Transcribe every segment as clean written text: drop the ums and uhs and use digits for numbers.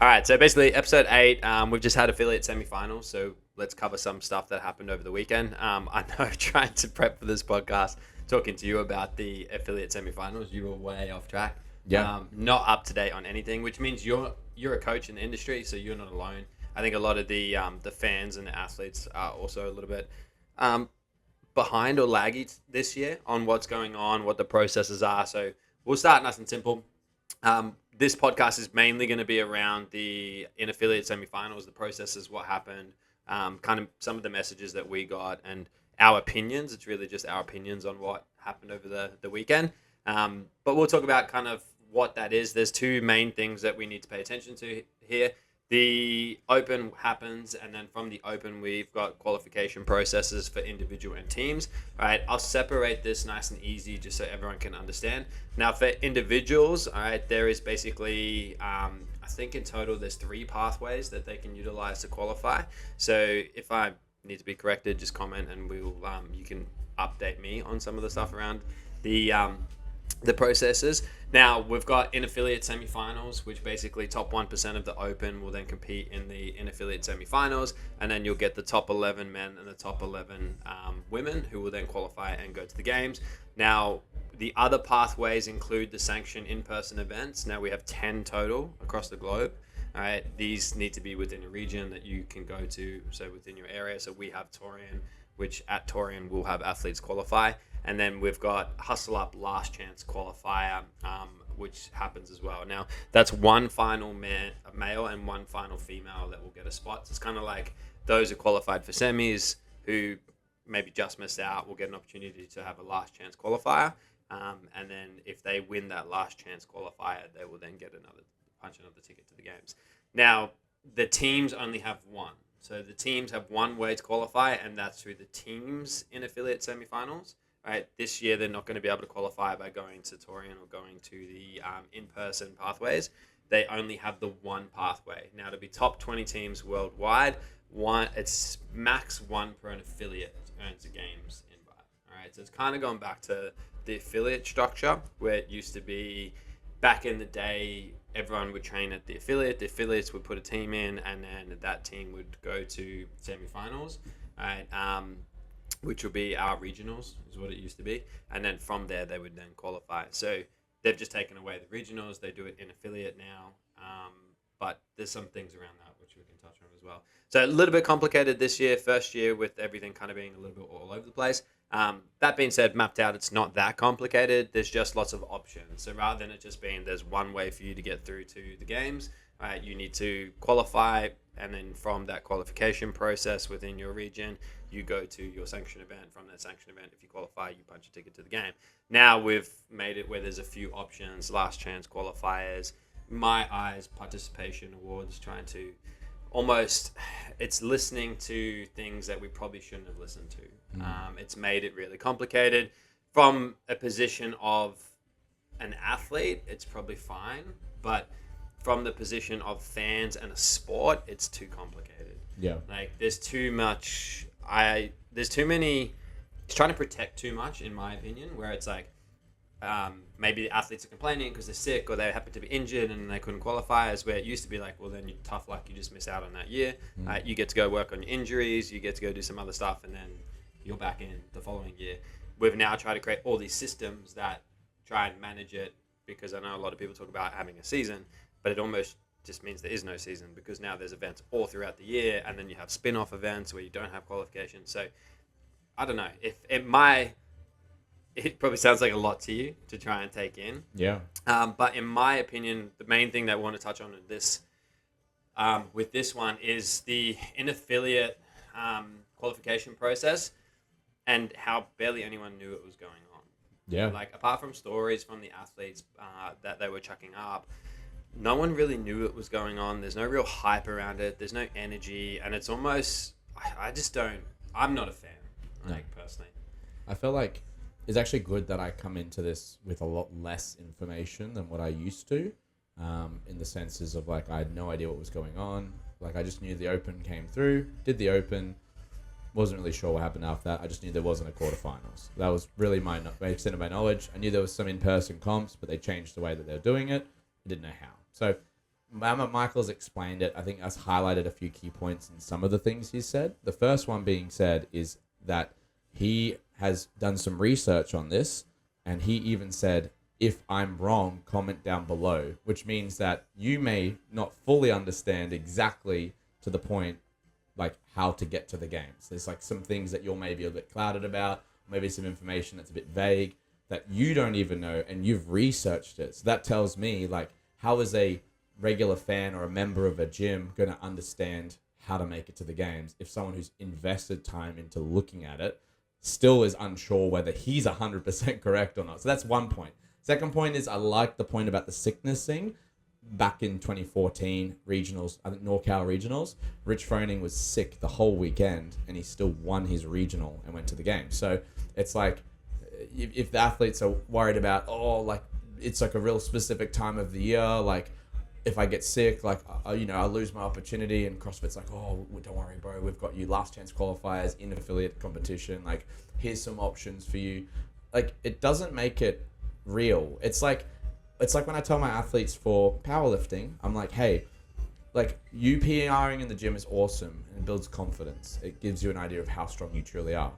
right, so basically episode 8, we've just had affiliate semifinals, so let's cover some stuff that happened over the weekend. I know trying to prep for this podcast, talking to you about the affiliate semifinals, you were way off track. Yeah. Not up to date on anything, which means you're a coach in the industry, so you're not alone. I think a lot of the fans and the athletes are also a little bit behind or laggy this year on what's going on, what the processes are. So we'll start nice and simple. This podcast is mainly going to be around the in affiliate semifinals, the processes, what happened, kind of some of the messages that we got, and our opinions. It's really just our opinions on what happened over the weekend. But we'll talk about kind of what that is. There's two main things that we need to pay attention to here. The open happens, and then from the open, we've got qualification processes for individual and teams. All right, I'll separate this nice and easy just so everyone can understand. Now, for individuals, all right, there is basically, I think in total, there's 3 pathways that they can utilize to qualify. So if I need to be corrected, just comment, and we'll you can update me on some of the stuff around the processes. Now, we've got in-affiliate semifinals, which basically top 1% of the open will then compete in the in-affiliate semifinals, and then you'll get the top 11 men and the top 11 women who will then qualify and go to the games. Now, the other pathways include the sanctioned in-person events. Now, we have 10 total across the globe. All right, these need to be within a region that you can go to, so within your area. So we have Torian, which at Torian will have athletes qualify. And then we've got Hustle Up Last Chance Qualifier, which happens as well. Now, that's one final male and one final female that will get a spot. So it's kind of like those who qualified for semis who maybe just missed out will get an opportunity to have a last chance qualifier. And then if they win that last chance qualifier, they will then get punch another ticket to the games. Now, the teams only have one. So the teams have one way to qualify, and that's through the teams in affiliate semifinals. Right, this year they're not going to be able to qualify by going to Torian or going to the in-person pathways. They only have the one pathway. Now, to be top 20 teams worldwide, it's max 1 per an affiliate earns a games invite. All right, so it's kind of going back to the affiliate structure where it used to be back in the day. Everyone would train at the affiliate. The affiliates would put a team in, and then that team would go to semifinals. Right. Which will be our regionals, is what it used to be. And then from there, they would then qualify. So they've just taken away the regionals. They do it in affiliate now. But there's some things around that which we can touch on as well. So a little bit complicated this year, first year, with everything kind of being a little bit all over the place. That being said, mapped out, it's not that complicated. There's just lots of options. So rather than it just being there's one way for you to get through to the games, you need to qualify, and then from that qualification process within your region, you go to your sanction event. From that sanction event, if you qualify, you punch a ticket to the game. Now we've made it where there's a few options, last chance qualifiers, my eyes, participation awards, trying to almost, it's listening to things that we probably shouldn't have listened to. It's made it really complicated. From a position of an athlete, it's probably fine, but from the position of fans and a sport, it's too complicated. Yeah. Like there's too much. There's too many. It's trying to protect too much, in my opinion. Where it's like, maybe the athletes are complaining because they're sick or they happen to be injured and they couldn't qualify. As where it used to be like, well, then you're tough luck. You just miss out on that year. You get to go work on your injuries. You get to go do some other stuff, and then you're back in the following year. We've now tried to create all these systems that try and manage it, because I know a lot of people talk about having a season, but it almost just means there is no season, because now there's events all throughout the year, and then you have spin-off events where you don't have qualifications. So I don't know, if it probably sounds like a lot to you to try and take in. Yeah. But in my opinion, the main thing that I want to touch on with this one is the in-affiliate qualification process and how barely anyone knew it was going on. Yeah. Like, apart from stories from the athletes that they were chucking up, no one really knew it was going on. There's no real hype around it. There's no energy. And it's almost, I'm not a fan, personally. I feel like it's actually good that I come into this with a lot less information than what I used to, in the senses of like, I had no idea what was going on. Like, I just knew the open came through, did the open, wasn't really sure what happened after that. I just knew there wasn't a quarterfinals. That was really my extent of my knowledge. I knew there was some in-person comps, but they changed the way that they were doing it. I didn't know how. So Michael's explained it. I think us highlighted a few key points in some of the things he said. The first one being said is that he has done some research on this, and he even said, if I'm wrong, comment down below, which means that you may not fully understand exactly to the point, like how to get to the games. There's like some things that you're maybe a bit clouded about, maybe some information that's a bit vague that you don't even know, and you've researched it. So that tells me, like, how is a regular fan or a member of a gym going to understand how to make it to the games if someone who's invested time into looking at it still is unsure whether he's 100% correct or not? So that's one point. Second point is, I like the point about the sickness thing. Back in 2014 regionals, I think NorCal regionals, Rich Froning was sick the whole weekend and he still won his regional and went to the game. So it's like, if the athletes are worried about, oh, like it's like a real specific time of the year, like if I get sick, like, I lose my opportunity, and CrossFit's like, oh, don't worry, bro, we've got you last chance qualifiers in affiliate competition, like here's some options for you. Like, it doesn't make it real. It's like when I tell my athletes for powerlifting, I'm like, hey, like, you PRing in the gym is awesome and it builds confidence. It gives you an idea of how strong you truly are,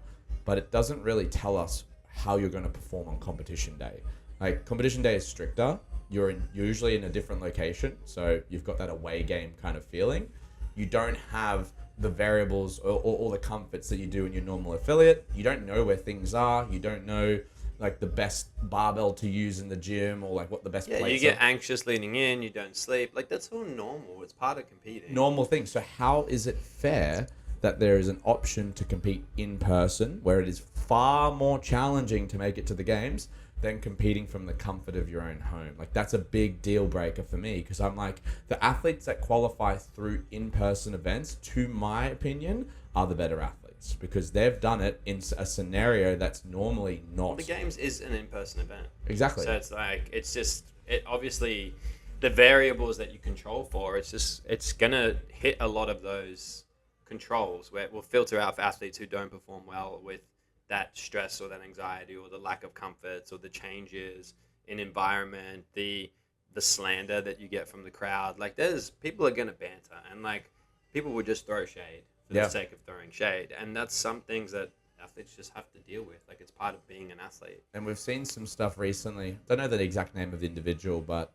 but it doesn't really tell us how you're going to perform on competition day. Like, competition day is stricter. You're usually in a different location, so you've got that away game kind of feeling. You don't have the variables or all the comforts that you do in your normal affiliate. You don't know where things are. You don't know, like, the best barbell to use in the gym, or like what the best plates are. You get anxious leading in, you don't sleep. Like, that's all normal. It's part of competing. Normal things. So how is it fair that there is an option to compete in person, where it is far more challenging to make it to the games than competing from the comfort of your own home? Like, that's a big deal breaker for me, because I'm like, the athletes that qualify through in-person events, to my opinion, are the better athletes, because they've done it in a scenario that's normally not. The games is an in-person event. Exactly. So it's like, it obviously, the variables that you control for, it's gonna hit a lot of those controls where it will filter out for athletes who don't perform well with that stress or that anxiety or the lack of comforts or the changes in environment, the slander that you get from the crowd. Like, people are gonna banter, and like, people will just throw shade for the sake of throwing shade, and that's some things that athletes just have to deal with. Like, it's part of being an athlete. And we've seen some stuff recently. Don't know the exact name of the individual, but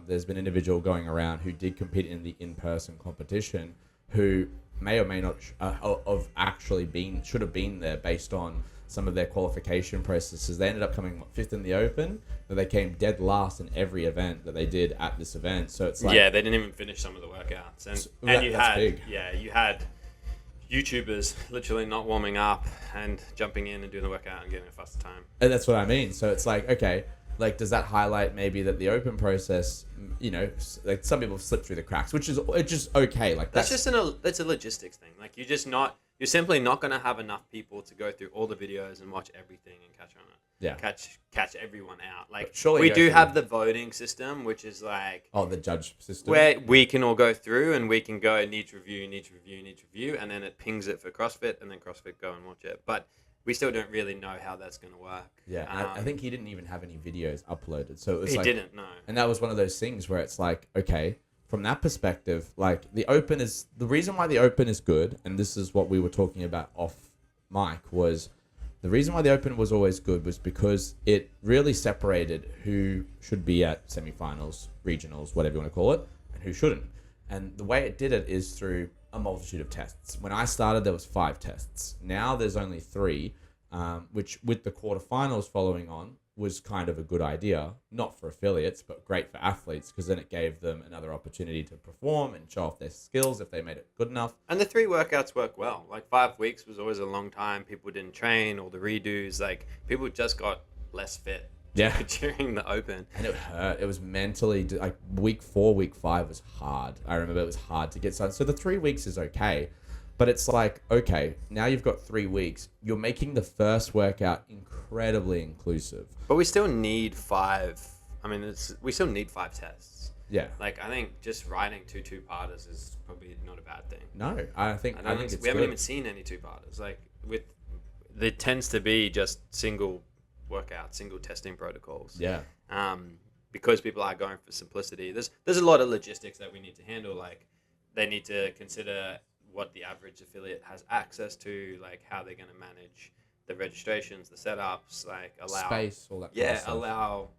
there's been an individual going around who did compete in the in-person competition, who may or may not should have been there based on some of their qualification processes. They ended up coming fifth in the Open, but they came dead last in every event that they did at this event. So it's like, they didn't even finish some of the workouts, and you had YouTubers literally not warming up and jumping in and doing the workout and getting a faster time. And that's what I mean. So it's like, okay, like, does that highlight maybe that the Open process, like, some people slip through the cracks, which is just okay. Like, that's a logistics thing. Like, you're simply not going to have enough people to go through all the videos and watch everything and catch on it. Yeah. Catch everyone out. Like, surely we do have the voting system, which is like, the judge system, where we can all go through and we can go needs review, and then it pings it for CrossFit, and then CrossFit go and watch it. But we still don't really know how that's going to work. Yeah, I think he didn't even have any videos uploaded. So it was he didn't, no. And that was one of those things where it's like, okay, from that perspective, like, the reason why the Open is good, and this is what we were talking about off mic, was the reason why the Open was always good was because it really separated who should be at semifinals, regionals, whatever you want to call it, and who shouldn't. And the way it did it is through a multitude of tests. When I started, there was 5 tests. Now there's only 3, which, with the quarterfinals following on, was kind of a good idea. Not for affiliates, but great for athletes, because then it gave them another opportunity to perform and show off their skills if they made it good enough. And the 3 workouts work well. Like, 5 weeks was always a long time. People didn't train, all the redos. Like, people just got less fit. During the Open. And it hurt. It was mentally, like, week 4, week 5 was hard. I remember it was hard to get started. So the 3 weeks is okay. But it's like, okay, now you've got 3 weeks. You're making the first workout incredibly inclusive. But we still need 5. I mean, we still need 5 tests. Yeah. Like, I think just riding 2 two-parters is probably not a bad thing. No, I think it's we haven't even seen any 2-parters. Like, there tends to be just single workout, single testing protocols. Yeah. because people are going for simplicity, there's a lot of logistics that we need to handle. Like they need to consider what the average affiliate has access to, like how they're going to manage the registrations, the setups, like allow Space, all that kind of yeah, stuff. allow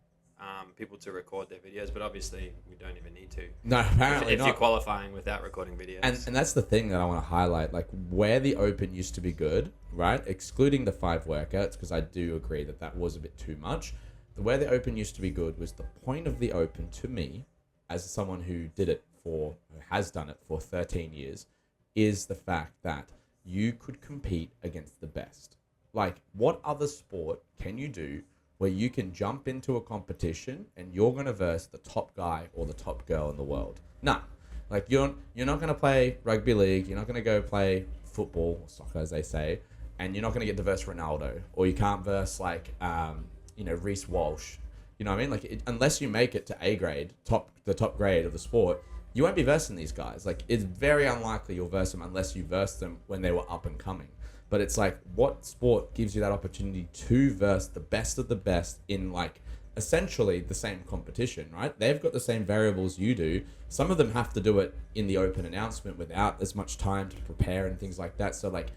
people to record their videos, but obviously we don't even need to. No, apparently If not. you're qualifying without recording videos. And that's the thing that I want to highlight. Like, where the Open used to be good, right? Excluding the 5 workouts, because I do agree that that was a bit too much. Where the Open used to be good was the point of the Open, to me, as someone who has done it for 13 years, is the fact that you could compete against the best. Like, what other sport can you do where you can jump into a competition and you're going to verse the top guy or the top girl in the world? Nah. Like, you're not going to play rugby league, you're not going to go play football, or soccer as they say, and you're not going to get to verse Ronaldo, or you can't verse, like, Reece Walsh. You know what I mean? Like, unless you make it to A grade, the top grade of the sport, you won't be versing these guys. Like, it's very unlikely you'll verse them unless you verse them when they were up and coming. But it's like, what sport gives you that opportunity to verse the best of the best in, like, essentially the same competition, right? They've got the same variables you do. Some of them have to do it in the Open announcement without as much time to prepare and things like that. So, like,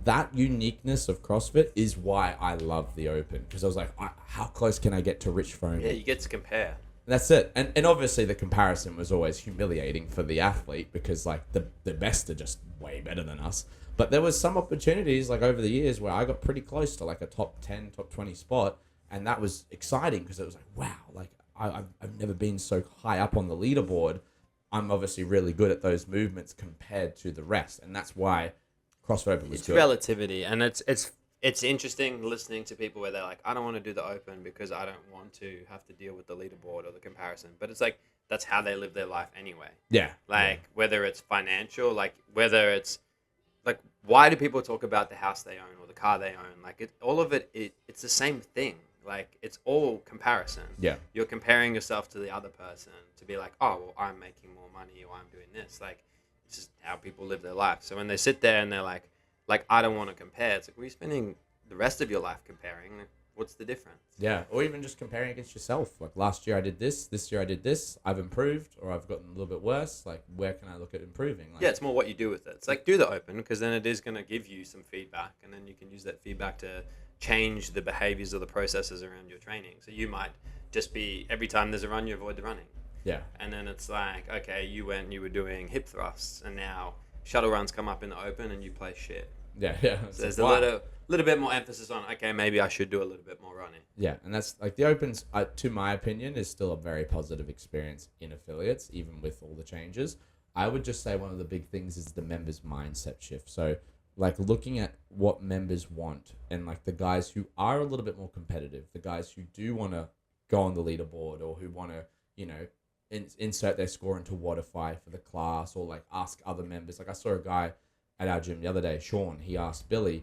that uniqueness of CrossFit is why I love the Open, because I was like, how close can I get to Rich Froning? Yeah, you get to compare. That's it. And obviously the comparison was always humiliating for the athlete, because, like, the best are just way better than us. But there was some opportunities, like, over the years where I got pretty close to, like, a top 10, top 20 spot. And that was exciting, because it was like, wow, like, I've never been so high up on the leaderboard. I'm obviously really good at those movements compared to the rest. And that's why CrossFit Open was It's good. relativity, and it's interesting listening to people where they're like, I don't want to do the Open because I don't want to have to deal with the leaderboard or the comparison. But it's like, that's how they live their life anyway. Yeah. Like, whether it's financial, like, whether it's, like, why do people talk about the house they own or the car they own? Like, all of it, it's the same thing. Like, it's all comparison. Yeah. You're comparing yourself to the other person to be like, oh, well, I'm making more money or I'm doing this. Like, it's just how people live their life. So when they sit there and they're like, I don't want to compare. It's like, well, you're spending the rest of your life comparing. What's the difference? Yeah. Or even just comparing against yourself. Like, last year I did this year I did this. I've improved, or I've gotten a little bit worse. Like, where can I look at improving? Like, Yeah, it's more what you do with it. It's like, do the Open, because then it is going to give you some feedback, and then you can use that feedback to change the behaviors or the processes around your training. So you might just be, every time there's a run, you avoid the running. Yeah. And then it's like, okay, you went and you were doing hip thrusts, and now shuttle runs come up in the Open and you play shit. Yeah. So there's a little bit more emphasis on, okay, maybe I should do a little bit more running. Yeah, and that's, like, the Opens, to my opinion, is still a very positive experience in affiliates, even with all the changes. I would just say one of the big things is the members' mindset shift. So, like, looking at what members want, and, like, the guys who are a little bit more competitive, the guys who do want to go on the leaderboard, or who want to, insert their score into Wodify for the class, or, like, ask other members. Like, I saw a guy at our gym the other day, Sean, he asked Billy,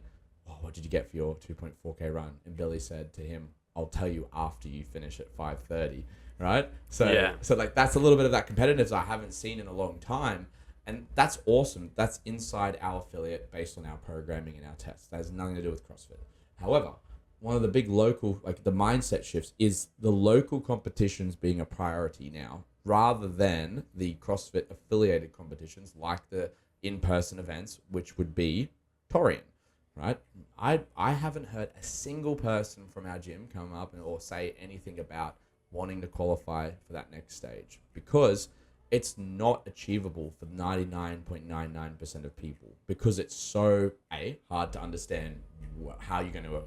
what did you get for your 2.4K run? And Billy said to him, I'll tell you after you finish at 5:30, right? So like, that's a little bit of that competitiveness I haven't seen in a long time. And that's awesome. That's inside our affiliate based on our programming and our tests. That has nothing to do with CrossFit. However, one of the big local, like, the mindset shifts is the local competitions being a priority now, rather than the CrossFit affiliated competitions, like the in-person events, which would be Torian, right? I haven't heard a single person from our gym come up or say anything about wanting to qualify for that next stage, because it's not achievable for 99.99% of people, because it's so hard to understand how you're going to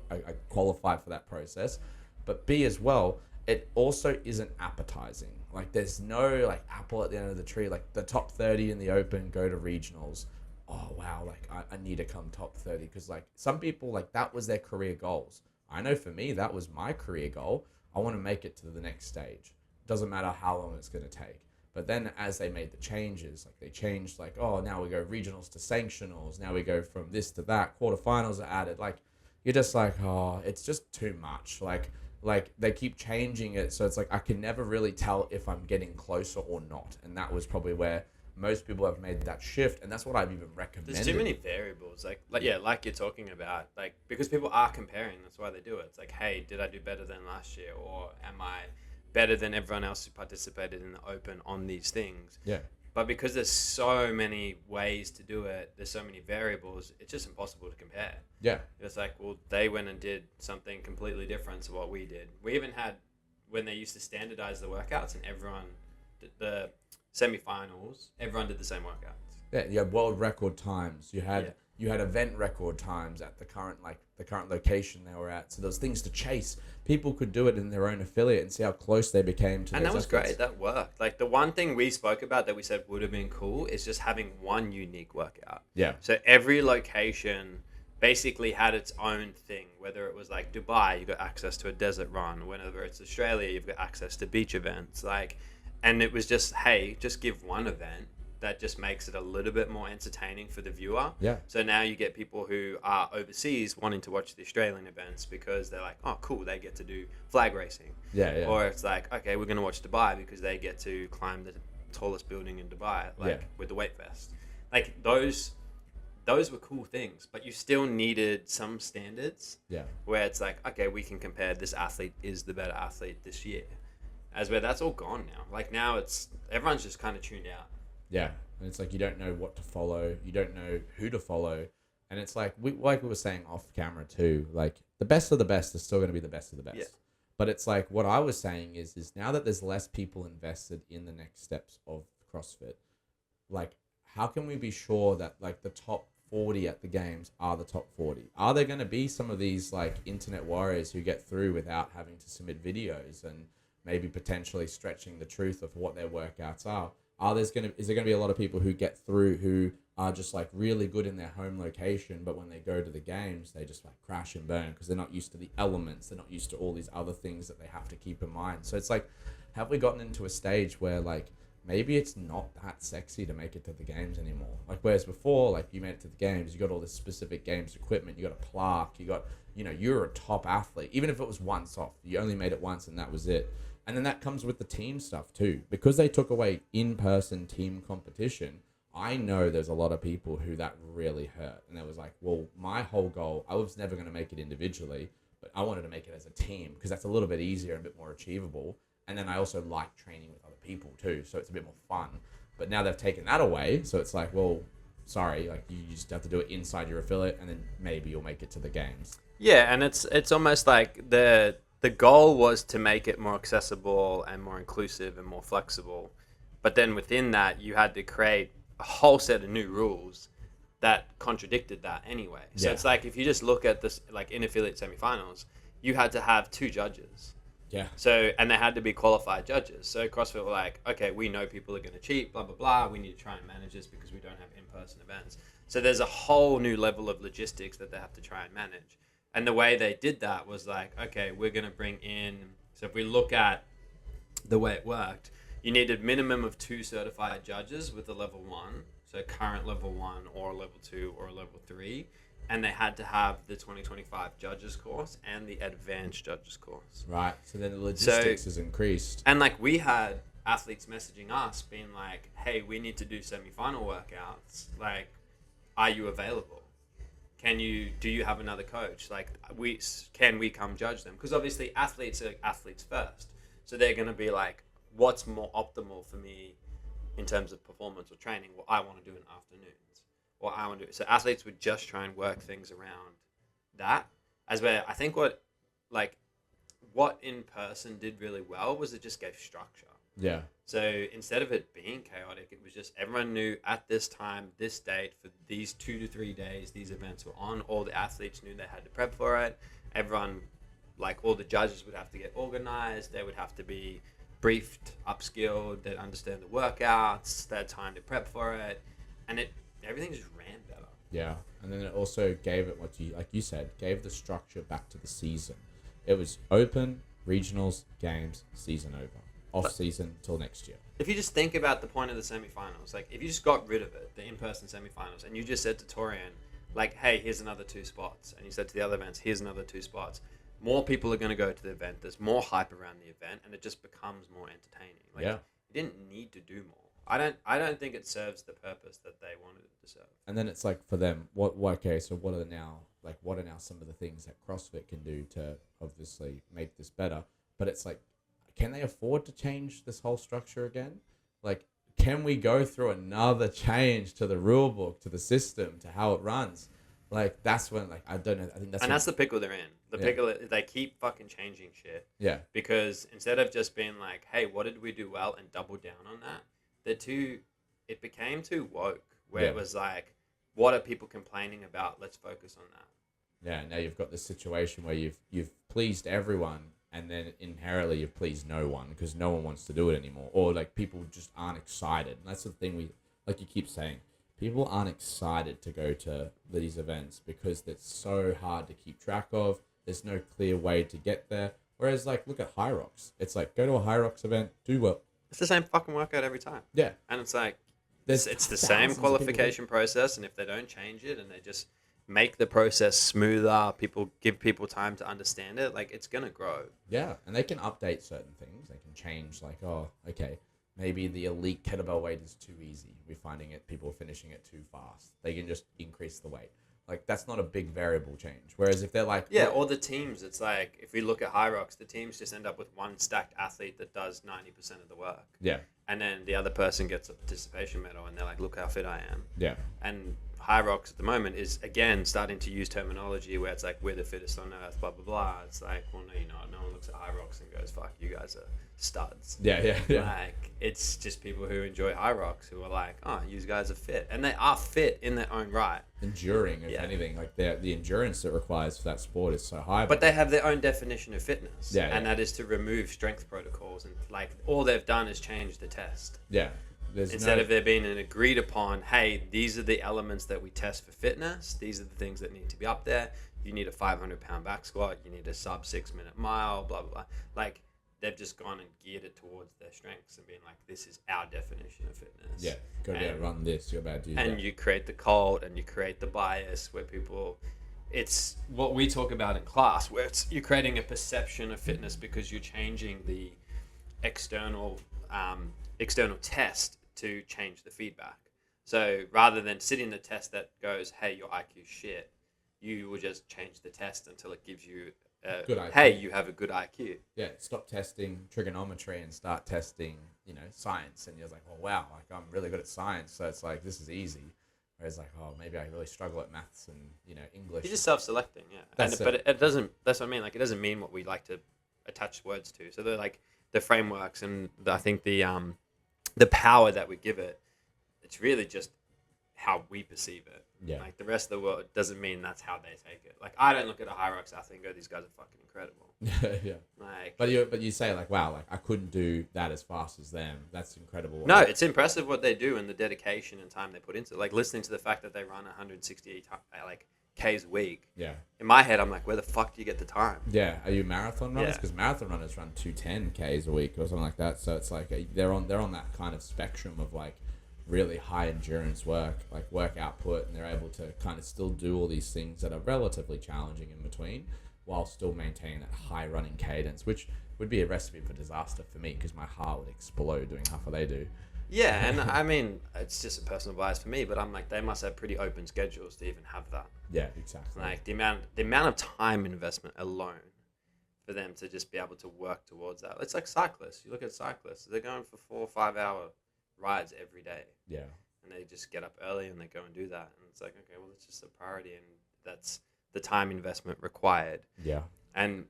qualify for that process, but B, as well, it also isn't appetizing. Like, there's no, like, apple at the end of the tree. Like, the top 30 in the Open go to regionals. Oh, wow, like, I need to come top 30, because, like, some people, like, that was their career goals. I know for me, that was my career goal. I want to make it to the next stage. Doesn't matter how long it's going to take. But then as they made the changes, like, they changed, like, oh, now we go regionals to sanctionals. Now we go from this to that. Quarterfinals are added. Like, you're just like, oh, it's just too much. Like they keep changing it. So it's like, I can never really tell if I'm getting closer or not. And that was probably where most people have made that shift. And that's what I've even recommended. There's too many variables. Like like you're talking about, like, because people are comparing. That's why they do it. It's like, hey, did I do better than last year? Or am I better than everyone else who participated in the open on these things. Yeah. But because there's so many ways to do it, there's so many variables, it's just impossible to compare. Yeah. It's like, well, they went and did something completely different to what we did. We even had, when they used to standardize the workouts and everyone, the semifinals, everyone did the same workouts. Yeah, you had world record times. You had Yeah. you had event record times at the current location they were at. So there's things to chase. People could do it in their own affiliate and see how close they became to. And that those was efforts. great. That worked. Like the one thing we spoke about that we said would have been cool is just having one unique workout. Yeah. So every location basically had its own thing. Whether it was like Dubai, you got access to a desert run. Whenever it's Australia, you've got access to beach events. And it was just, hey, just give one event that just makes it a little bit more entertaining for the viewer. Yeah. So now you get people who are overseas wanting to watch the Australian events because they're like, oh, cool, they get to do flag racing. Yeah, yeah. Or it's like, okay, we're going to watch Dubai because they get to climb the tallest building in Dubai, with the weight vest. Like those were cool things, but you still needed some standards. Yeah. Where it's like, okay, we can compare this athlete is the better athlete this year. As where that's all gone now. Like now everyone's just kind of tuned out. Yeah, and it's like you don't know what to follow, you don't know who to follow, and it's like we were saying off camera too. Like the best of the best is still going to be the best of the best. Yeah. But it's like what I was saying is now that there's less people invested in the next steps of CrossFit, like how can we be sure that like the top 40 at the games are the top 40? Are there going to be some of these like internet warriors who get through without having to submit videos and maybe potentially stretching the truth of what their workouts are? Is there going to be a lot of people who get through who are just like really good in their home location, but when they go to the games, they just like crash and burn because they're not used to the elements. They're not used to all these other things that they have to keep in mind. So it's like, have we gotten into a stage where like maybe it's not that sexy to make it to the games anymore? Like whereas before, like you made it to the games, you got all this specific games equipment, you got a plaque, you're a top athlete. Even if it was once off, you only made it once and that was it. And then that comes with the team stuff too. Because they took away in-person team competition, I know there's a lot of people who that really hurt. And it was like, well, my whole goal, I was never going to make it individually, but I wanted to make it as a team because that's a little bit easier and a bit more achievable. And then I also like training with other people too, so it's a bit more fun. But now they've taken that away, so it's like, well, sorry, like you just have to do it inside your affiliate and then maybe you'll make it to the games. Yeah, and it's almost like the goal was to make it more accessible and more inclusive and more flexible. But then within that, you had to create a whole set of new rules that contradicted that anyway. So It's like if you just look at this, like in affiliate semifinals, you had to have 2 judges. Yeah. So, and they had to be qualified judges. So CrossFit were like, okay, we know people are going to cheat, blah, blah, blah. We need to try and manage this because we don't have in-person events. So there's a whole new level of logistics that they have to try and manage. And the way they did that was like, okay, we're going to bring in, so if we look at the way it worked, you needed minimum of 2 certified judges with a level 1, so current level 1 or level 2 or level 3. And they had to have the 2025 judges course and the advanced judges course. Right. So then the logistics is increased. And like we had athletes messaging us being like, hey, we need to do semifinal workouts. Like, are you available? Do you have another coach? Like, can we come judge them? Because obviously athletes are athletes first. So they're going to be like, what's more optimal for me in terms of performance or training? What I want to do in afternoons. What I want to do. So athletes would just try and work things around that. As where I think what in person did really well was it just gave structure. Yeah. So instead of it being chaotic, it was just everyone knew at this time, this date, for these 2 to 3 days, these events were on. All the athletes knew they had to prep for it. Everyone, like all the judges would have to get organized. They would have to be briefed, upskilled. They'd understand the workouts. They had time to prep for it. And everything just ran better. Yeah. And then it also gave it like you said, gave the structure back to the season. It was open, regionals, games, season over. Off season till next year. If you just think about the point of the semifinals, like if you just got rid of it, the in-person semifinals, and you just said to Torian, like, hey, here's another 2 spots, and you said to the other events, here's another 2 spots, more people are going to go to the event. There's more hype around the event, and it just becomes more entertaining. Like, you didn't need to do more. I don't think it serves the purpose that they wanted it to serve. And then it's like for them, what are now some of the things that CrossFit can do to obviously make this better? But it's like, can they afford to change this whole structure again? Like, can we go through another change to the rule book, to the system, to how it runs? Like, that's when, like, I don't know. I think that's... And that's the pickle they're in. The pickle, they keep fucking changing shit. Yeah. Because instead of just being like, hey, what did we do well and double down on that, it became too woke, where it was like, what are people complaining about? Let's focus on that. Yeah, now you've got this situation where you've pleased everyone, and then inherently you've pleased no one, because no one wants to do it anymore. Or, like, people just aren't excited. And that's the thing like you keep saying, people aren't excited to go to these events because it's so hard to keep track of. There's no clear way to get there. Whereas, like, look at High Rocks. It's like, go to a High Rocks event, do well. It's the same fucking workout every time. Yeah. And it's like, it's the same qualification process, and if they don't change it and they just make the process smoother, give people time to understand it, like, it's going to grow. Yeah, and they can update certain things. They can change, like, oh, okay, maybe the elite kettlebell weight is too easy. We're finding people finishing it too fast. They can just increase the weight. Like, that's not a big variable change. Whereas if they're like... Yeah, or the teams, it's like, if we look at High Rocks, the teams just end up with one stacked athlete that does 90% of the work. Yeah. And then the other person gets a participation medal, and they're like, look how fit I am. Yeah. And High Rocks at the moment is, again, starting to use terminology where it's like, we're the fittest on earth, blah, blah, blah. It's like, well, no, you're not. No one looks at High Rocks and goes, fuck, you guys are studs. Yeah. Like, it's just people who enjoy High Rocks who are like, oh, you guys are fit. And they are fit in their own right. Enduring, if anything. Like, the endurance it requires for that sport is so high. But they have their own definition of fitness. Yeah. And that is to remove strength protocols. And, like, all they've done is change the test. Yeah. Instead of there being an agreed upon, hey, these are the elements that we test for fitness. These are the things that need to be up there. You need a 500-pound back squat. You need a sub 6-minute mile, blah, blah, blah. Like, they've just gone and geared it towards their strengths and being like, this is our definition of fitness. Yeah, got to be able to run this, you're about to do that. And you create the cult and you create the bias where people... It's what we talk about in class, where you're creating a perception of fitness because you're changing the external test to change the feedback. So rather than sitting the test that goes, hey, your IQ shit, you will just change the test until it gives you good IQ. Hey, you have a good IQ. Yeah, stop testing trigonometry and start testing, science. And you're like, oh, wow, like, I'm really good at science. So it's like, this is easy. Whereas like, oh, maybe I really struggle at maths and, English. You're just self-selecting, yeah. But it doesn't, that's what I mean. Like, it doesn't mean what we like to attach words to. So they're like the frameworks and I think the power that we give it, it's really just how we perceive it. Yeah. Like, the rest of the world doesn't mean that's how they take it. Like, I don't look at a High Rocks athlete and go, these guys are fucking incredible. Yeah. Like, but you say like, wow, like I couldn't do that as fast as them. That's incredible. No, it's impressive what they do and the dedication and time they put into it. Like, listening to the fact that they run 168 Ks a week. Yeah. In my head, I'm like, where the fuck do you get the time? Yeah. Are you marathon runners? Yeah. Because marathon runners run 210 Ks a week or something like that. So it's like they're on that kind of spectrum of like really high endurance work output, and they're able to kind of still do all these things that are relatively challenging in between while still maintaining that high running cadence, which would be a recipe for disaster for me because my heart would explode doing half what they do. Yeah, and I mean, it's just a personal bias for me, but I'm like, they must have pretty open schedules to even have that. Yeah, exactly. Like, the amount of time investment alone for them to just be able to work towards that. It's like cyclists. You look at cyclists, they're going for 4 or 5 hour rides every day. Yeah. And they just get up early and they go and do that. And it's like, okay, well, it's just a priority, and that's the time investment required. Yeah. And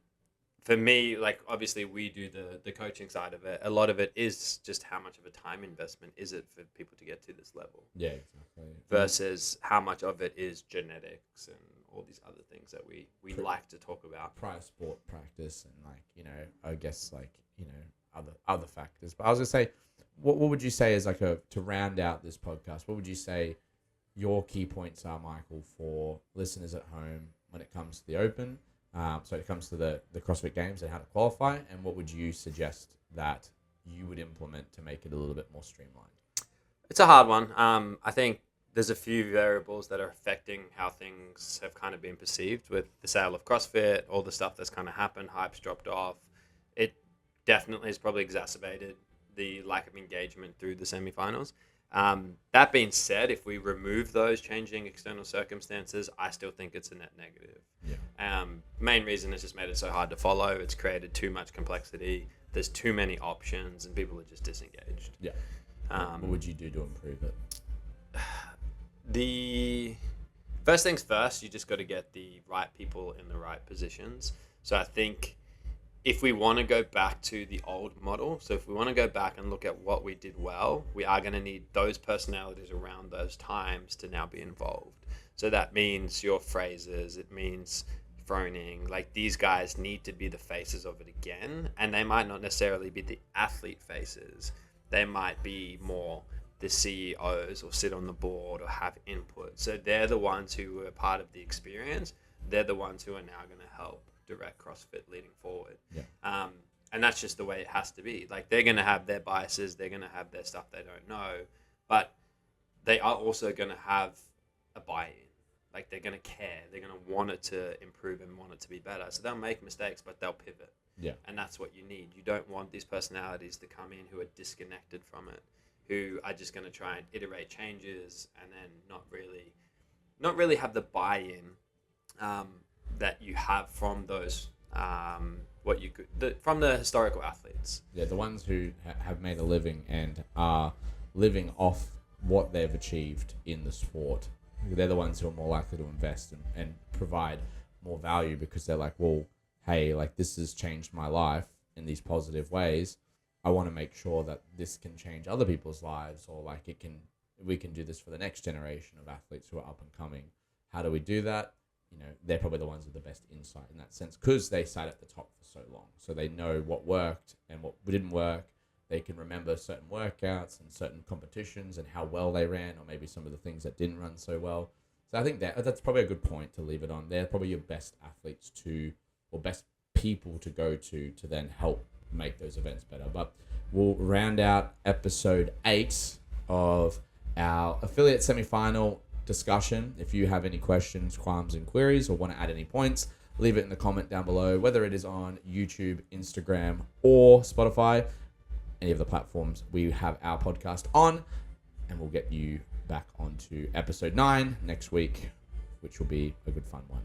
for me, like, obviously we do the coaching side of it. A lot of it is just how much of a time investment is it for people to get to this level. Yeah, exactly. Versus how much of it is genetics and all these other things that we like to talk about. Prior sport practice and I guess other factors. But I was gonna say, what would you say is to round out this podcast? What would you say your key points are, Michael, for listeners at home when it comes to the Open? So it comes to the CrossFit Games and how to qualify, and what would you suggest that you would implement to make it a little bit more streamlined? It's a hard one. I think there's a few variables that are affecting how things have kind of been perceived with the sale of CrossFit, all the stuff that's kind of happened, hype's dropped off. It definitely has probably exacerbated the lack of engagement through the semifinals. That being said, if we remove those changing external circumstances, I still think it's a net negative. Yeah. Main reason it's just made it so hard to follow. It's created too much complexity. There's too many options, and people are just disengaged. Yeah. What would you do to improve it? The first things first, you just got to get the right people in the right positions. So I think if we want to go back to the old model, so if we want to go back and look at what we did well, we are going to need those personalities around those times to now be involved. So that means your phrases, it means phoning, like these guys need to be the faces of it again. And they might not necessarily be the athlete faces. They might be more the CEOs or sit on the board or have input. So they're the ones who were part of the experience. They're the ones who are now going to help direct CrossFit leading forward. Yeah. And that's just the way it has to be. Like they're going to have their biases. They're going to have their stuff they don't know, but they are also going to have a buy-in. Like they're going to care. They're going to want it to improve and want it to be better. So they'll make mistakes, but they'll pivot. Yeah. And that's what you need. You don't want these personalities to come in who are disconnected from it, who are just going to try and iterate changes and then not really have the buy-in that you have from those from the historical athletes. Yeah, the ones who have made a living and are living off what they've achieved in the sport. They're the ones who are more likely to invest and provide more value because they're like, well, hey, like this has changed my life in these positive ways. I want to make sure that this can change other people's lives, or like we can do this for the next generation of athletes who are up and coming. How do we do that? You know, they're probably the ones with the best insight in that sense because they sat at the top for so long. So they know what worked and what didn't work. They can remember certain workouts and certain competitions and how well they ran, or maybe some of the things that didn't run so well. So I think that's probably a good point to leave it on. They're probably your best athletes or best people to go to then help make those events better. But we'll round out episode 8 of our affiliate semifinal discussion. If you have any questions, qualms, and queries, or want to add any points, leave it in the comment down below, whether it is on YouTube, Instagram, or Spotify, any of the platforms we have our podcast on, and we'll get you back onto episode 9 next week, which will be a good fun one.